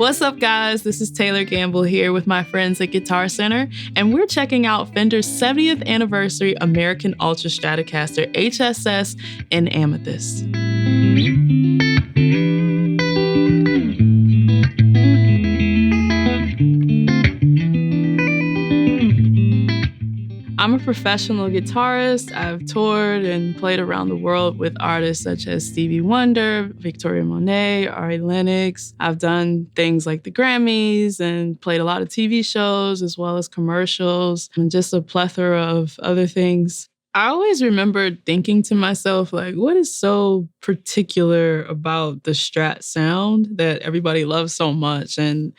What's up, guys? This is Taylor Gamble here with my friends at Guitar Center, and we're checking out Fender's 70th Anniversary American Ultra Stratocaster HSS in Amethyst. I'm a professional guitarist. I've toured and played around the world with artists such as Stevie Wonder, Monét, Ari Lenox. I've done things like the Grammys and played a lot of TV shows as well as commercials and just a plethora of other things. I always remember thinking to myself, like, what is so particular about the Strat sound that everybody loves so much? And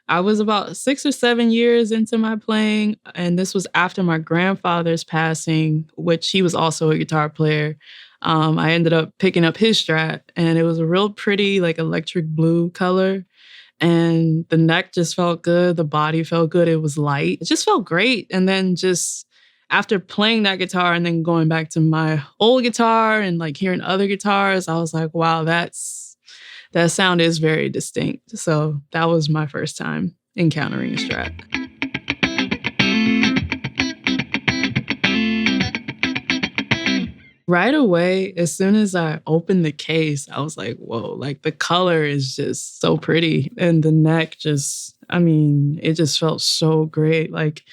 I was about 6 or 7 years into my playing, and this was after my grandfather's passing, which he was also a guitar player. I ended up picking up his Strat, and it was a real pretty, like, electric blue color. And the neck just felt good. The body felt good. It was light. It just felt great. And then just after playing that guitar and then going back to my old guitar and, like, hearing other guitars, I was like, wow, that sound is very distinct. So that was my first time encountering a Strat. Right away, as soon as I opened the case, I was like, whoa, like the color is just so pretty. And the neck it just felt so great. Like,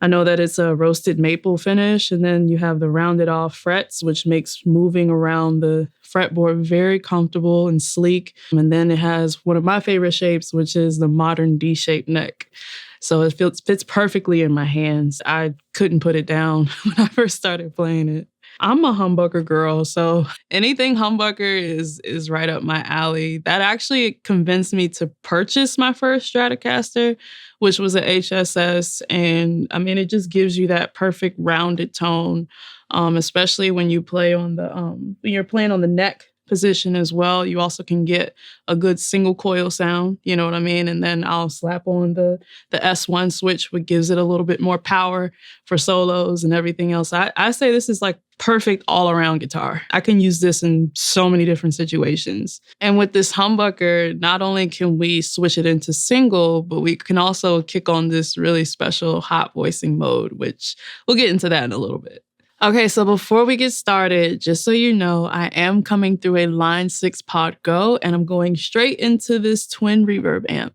I know that it's a roasted maple finish, and then you have the rounded off frets, which makes moving around the fretboard very comfortable and sleek. And then it has one of my favorite shapes, which is the modern D-shaped neck. So it fits perfectly in my hands. I couldn't put it down when I first started playing it. I'm a humbucker girl, so anything humbucker is right up my alley. That actually convinced me to purchase my first Stratocaster, which was an HSS. And I mean, it just gives you that perfect rounded tone, especially when you play on when you're playing on the neck position as well. You also can get a good single coil sound, you know what I mean? And then I'll slap on the S1 switch, which gives it a little bit more power for solos and everything else. I say this is like perfect all-around guitar. I can use this in so many different situations. And with this humbucker, not only can we switch it into single, but we can also kick on this really special hot voicing mode, which we'll get into that in a little bit. Okay, so before we get started, just so you know, I am coming through a Line 6 Pod Go, and I'm going straight into this twin reverb amp.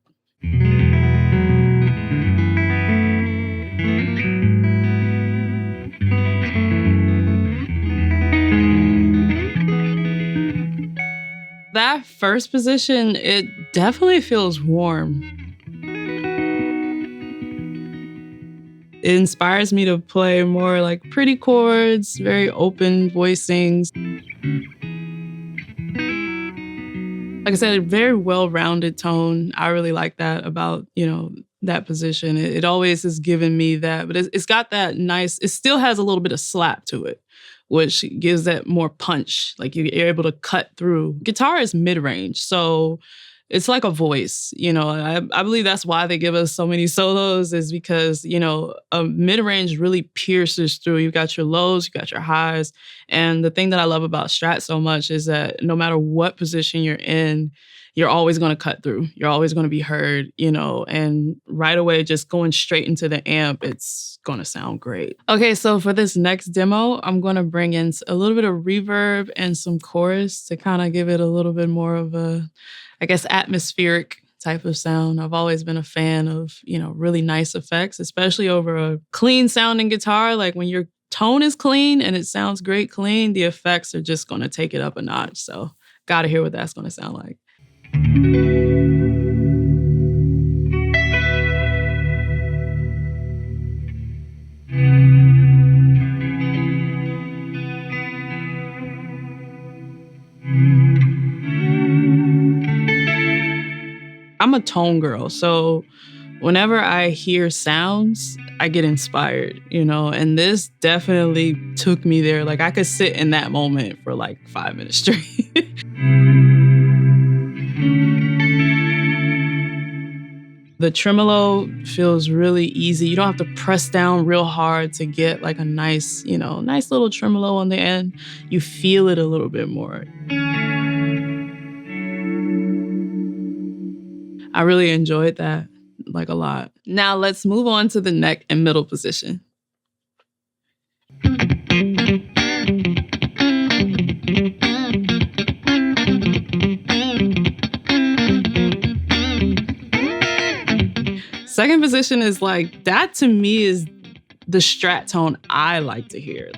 That first position, it definitely feels warm. It inspires me to play more like pretty chords, very open voicings. Like I said, a very well-rounded tone. I really like that about, that position. It always has given me that, but it's got that nice, it still has a little bit of slap to it, which gives that more punch. Like you're able to cut through. Guitar is mid-range, so it's like a voice, I believe that's why they give us so many solos is because, a mid-range really pierces through. You got your lows, you got your highs. And the thing that I love about Strat so much is that no matter what position you're in, you're always going to cut through. You're always going to be heard, and right away, just going straight into the amp, it's going to sound great. Okay, so for this next demo, I'm going to bring in a little bit of reverb and some chorus to kind of give it a little bit more of a, atmospheric type of sound. I've always been a fan of, really nice effects, especially over a clean sounding guitar. Like when your tone is clean and it sounds great clean, the effects are just going to take it up a notch. So got to hear what that's going to sound like. I'm a tone girl, so whenever I hear sounds, I get inspired, and this definitely took me there. Like I could sit in that moment for like 5 minutes straight. The tremolo feels really easy. You don't have to press down real hard to get like a nice, nice little tremolo on the end. You feel it a little bit more. I I really enjoyed that like a lot. Now let's move on to the neck and middle position. Second position is like, that to me is the Strat tone I like to hear.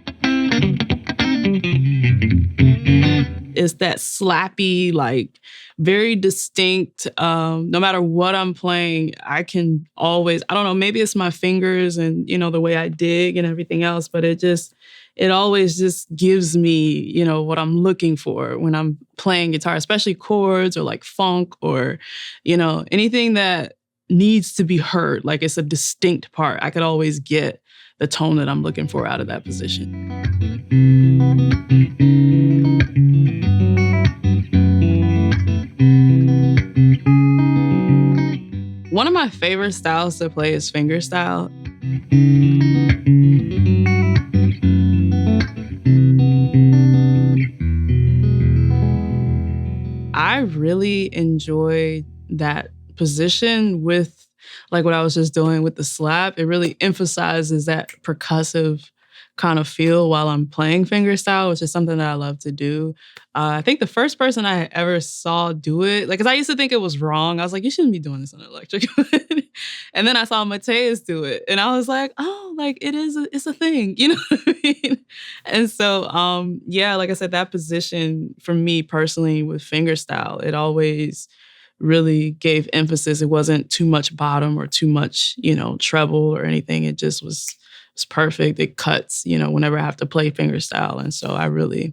It's that slappy, like very distinct. No matter what I'm playing, I can always, I don't know, maybe it's my fingers and, you know, the way I dig and everything else, but it always just gives me, you know, what I'm looking for when I'm playing guitar, especially chords or like funk or, you know, anything that needs to be heard. Like it's a distinct part. I could always get the tone that I'm looking for out of that position. One of my favorite styles to play is fingerstyle. I really enjoy that position with like what I was just doing with the slap. It really emphasizes that percussive kind of feel while I'm playing fingerstyle, which is something that I love to do. I think the first person I ever saw do it, like, because I used to think it was wrong. I was like, you shouldn't be doing this on electric. And then I saw Matthias do it, and I was like, oh, like it's a thing, you know what I mean? And so, yeah, like I said, that position for me personally with fingerstyle, it always really gave emphasis. It wasn't too much bottom or too much, you know, treble or anything. It just was perfect. It cuts, you know, whenever I have to play fingerstyle. And so I really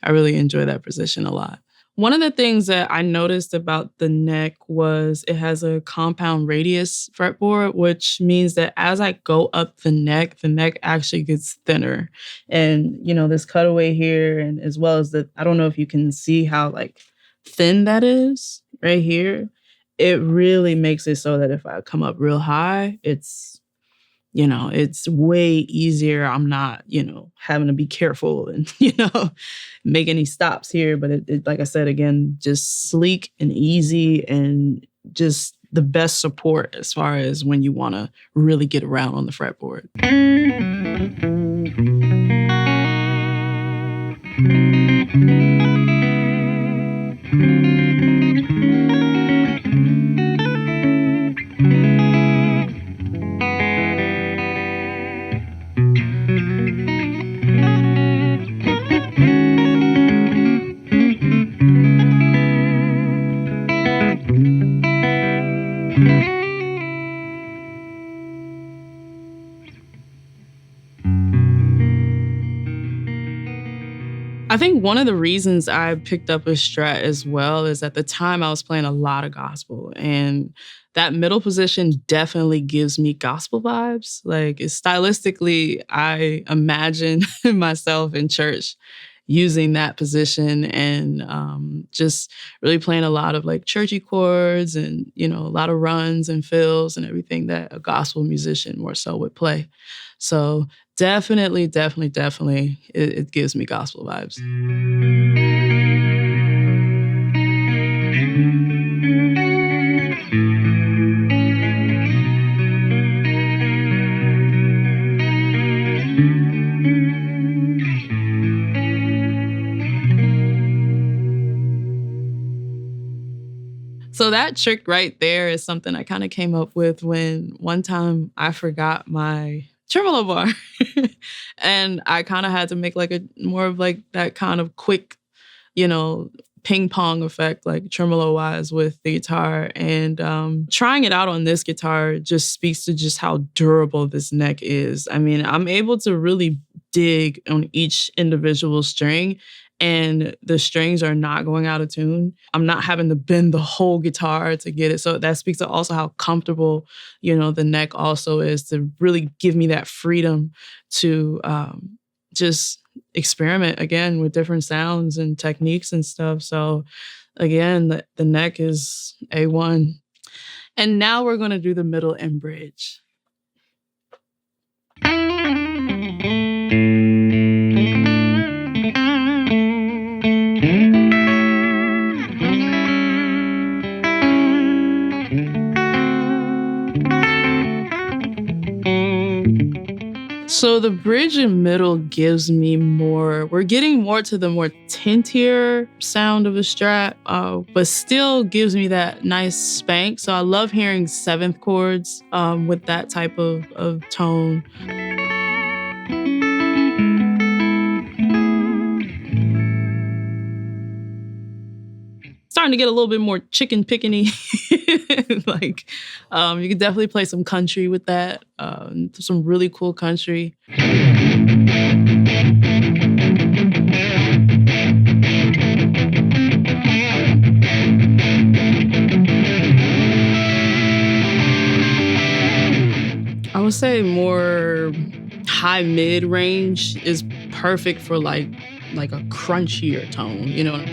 enjoy that position a lot. One of the things that I noticed about the neck was it has a compound radius fretboard, which means that as I go up the neck actually gets thinner. And, you know, this cutaway here, and as well as I don't know if you can see how like thin that is right here. It really makes it so that if I come up real high, it's, you know, it's way easier. I'm not, you know, having to be careful and, you know, make any stops here. But it like I said, again, just sleek and easy and just the best support as far as when you want to really get around on the fretboard. I think one of the reasons I picked up a Strat as well is at the time I was playing a lot of gospel, and that middle position definitely gives me gospel vibes. Like stylistically, I imagine myself in church using that position and just really playing a lot of like churchy chords and, you know, a lot of runs and fills and everything that a gospel musician more so would play. So definitely, it gives me gospel vibes. So that trick right there is something I kind of came up with when one time I forgot my tremolo bar. And I kind of had to make like a more of like that kind of quick, you know, ping pong effect, like tremolo wise with the guitar. And trying it out on this guitar just speaks to just how durable this neck is. I mean, I'm able to really dig on each individual string, and the strings are not going out of tune. I'm not having to bend the whole guitar to get it. So that speaks to also how comfortable, you know, the neck also is to really give me that freedom to just experiment again with different sounds and techniques and stuff. So again, the neck is A1. And now we're going to do the middle and bridge. So the bridge and middle gives me more, we're getting more to the more tintier sound of a Strat, but still gives me that nice spank. So I love hearing 7th chords with that type of tone. Starting to get a little bit more chicken pickany. Like, you could definitely play some country with that, some really cool country. I would say more high mid range is perfect for like a crunchier tone, you know?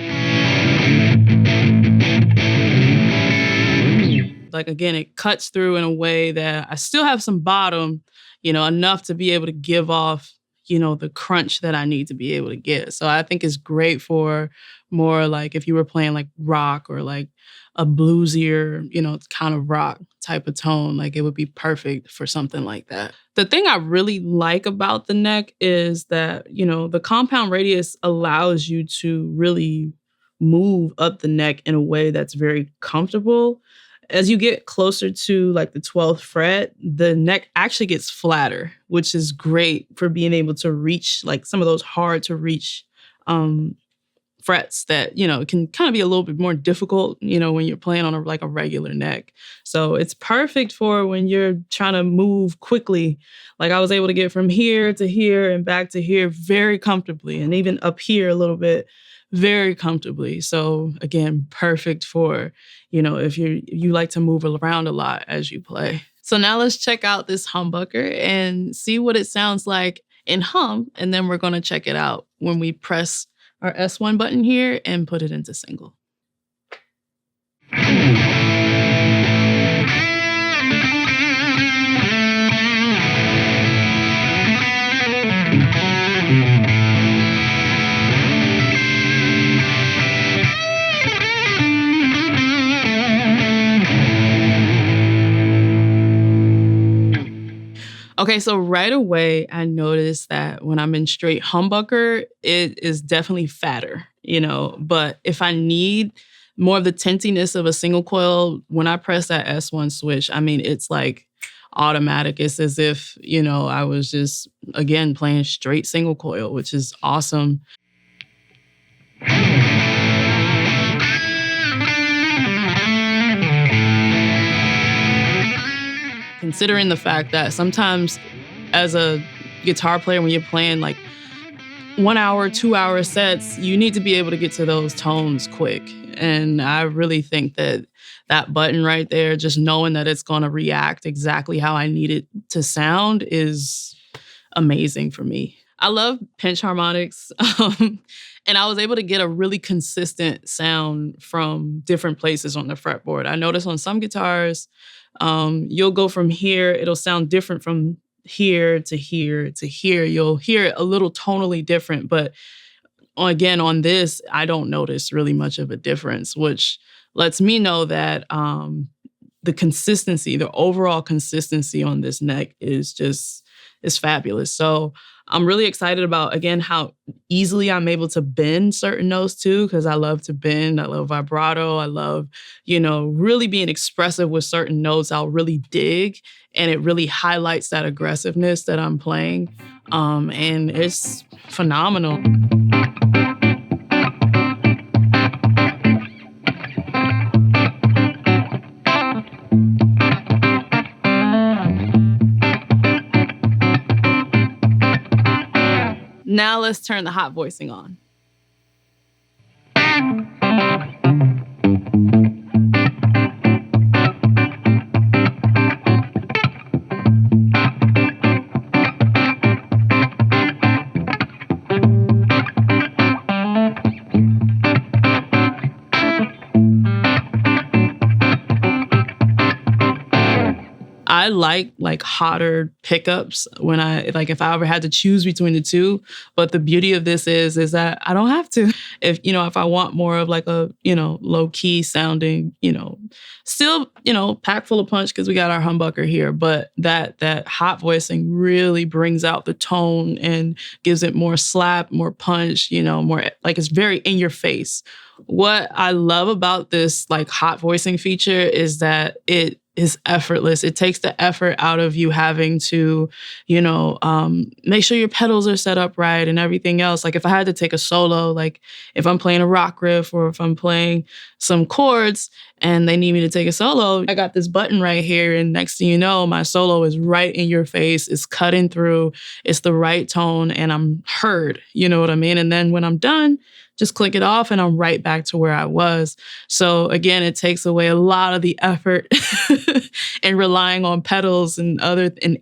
Like, again, it cuts through in a way that I still have some bottom, you know, enough to be able to give off, you know, the crunch that I need to be able to get. So I think it's great for more like if you were playing like rock or like a bluesier, you know, kind of rock type of tone, like it would be perfect for something like that. The thing I really like about the neck is that, you know, the compound radius allows you to really move up the neck in a way that's very comfortable. As you get closer to like the 12th fret, the neck actually gets flatter, which is great for being able to reach like some of those hard to reach frets that, you know, can kind of be a little bit more difficult, you know, when you're playing on like a regular neck. So it's perfect for when you're trying to move quickly. Like I was able to get from here to here and back to here very comfortably, and even up here a little bit very comfortably. So again, perfect for, you know, if you like to move around a lot as you play. So now let's check out this humbucker and see what it sounds like in hum. And then we're going to check it out when we press our S1 button here and put it into single. Okay, so right away, I noticed that when I'm in straight humbucker, it is definitely fatter, you know, but if I need more of the tintiness of a single coil, when I press that S1 switch, I mean, it's like automatic. It's as if, you know, I was just, again, playing straight single coil, which is awesome. Considering the fact that sometimes as a guitar player, when you're playing like 1 hour, 2 hour sets, you need to be able to get to those tones quick. And I really think that that button right there, just knowing that it's going to react exactly how I need it to sound is amazing for me. I love pinch harmonics. And I was able to get a really consistent sound from different places on the fretboard. I noticed on some guitars, you'll go from here, it'll sound different from here to here to here. You'll hear it a little tonally different, but again, on this, I don't notice really much of a difference, which lets me know that the consistency, the overall consistency on this neck is fabulous. So I'm really excited about, again, how easily I'm able to bend certain notes too, because I love to bend. I love vibrato. I love, you know, really being expressive with certain notes I'll really dig, and it really highlights that aggressiveness that I'm playing. And it's phenomenal. Now let's turn the hot voicing on. I like hotter pickups when if I ever had to choose between the two. But the beauty of this is that I don't have to. If I want more of like a, low key sounding, still, packed full of punch because we got our humbucker here. But that hot voicing really brings out the tone and gives it more slap, more punch, more like it's very in your face. What I love about this like hot voicing feature is that it is effortless. It takes the effort out of you having to, make sure your pedals are set up right and everything else. Like if I had to take a solo, like if I'm playing a rock riff or if I'm playing some chords and they need me to take a solo, I got this button right here. And next thing you know, my solo is right in your face. It's cutting through. It's the right tone and I'm heard. You know what I mean? And then when I'm done, just click it off and I'm right back to where I was. So again, it takes away a lot of the effort and relying on pedals and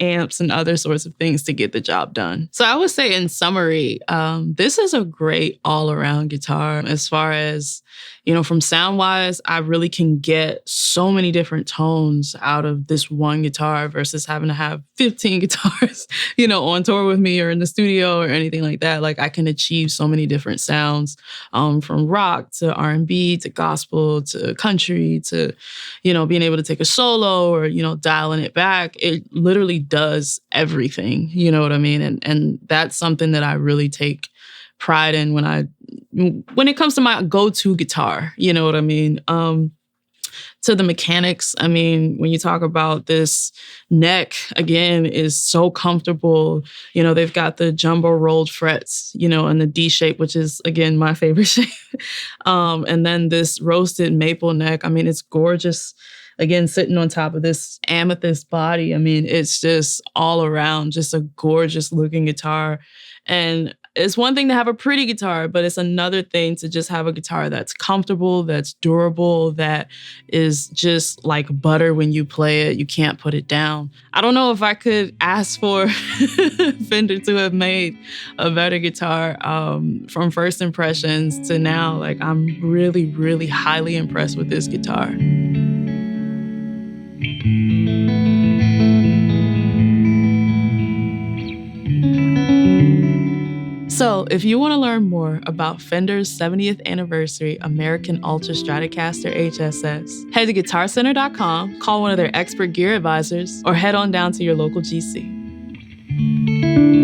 amps and other sorts of things to get the job done. So I would say in summary, this is a great all-around guitar as far as, from sound-wise, I really can get so many different tones out of this one guitar versus having to have 15 guitars, on tour with me or in the studio or anything like that. Like I can achieve so many different sounds, from rock to R&B to gospel to country to, being able to take a solo or, dialing it back. It literally does everything, you know what I mean? And that's something that I really take pride in when it comes to my go-to guitar, you know what I mean? To the mechanics, I mean, when you talk about this neck, again, is so comfortable. They've got the jumbo rolled frets, and the D shape, which is, again, my favorite shape. And then this roasted maple neck. I mean, it's gorgeous. Again, sitting on top of this amethyst body. I mean, it's just all around just a gorgeous looking guitar. And it's one thing to have a pretty guitar, but it's another thing to just have a guitar that's comfortable, that's durable, that is just like butter when you play it. You can't put it down. I don't know if I could ask for Fender to have made a better guitar from first impressions to now. Like, I'm really, really highly impressed with this guitar. So if you want to learn more about Fender's 70th Anniversary American Ultra Stratocaster HSS, head to guitarcenter.com, call one of their expert gear advisors, or head on down to your local GC.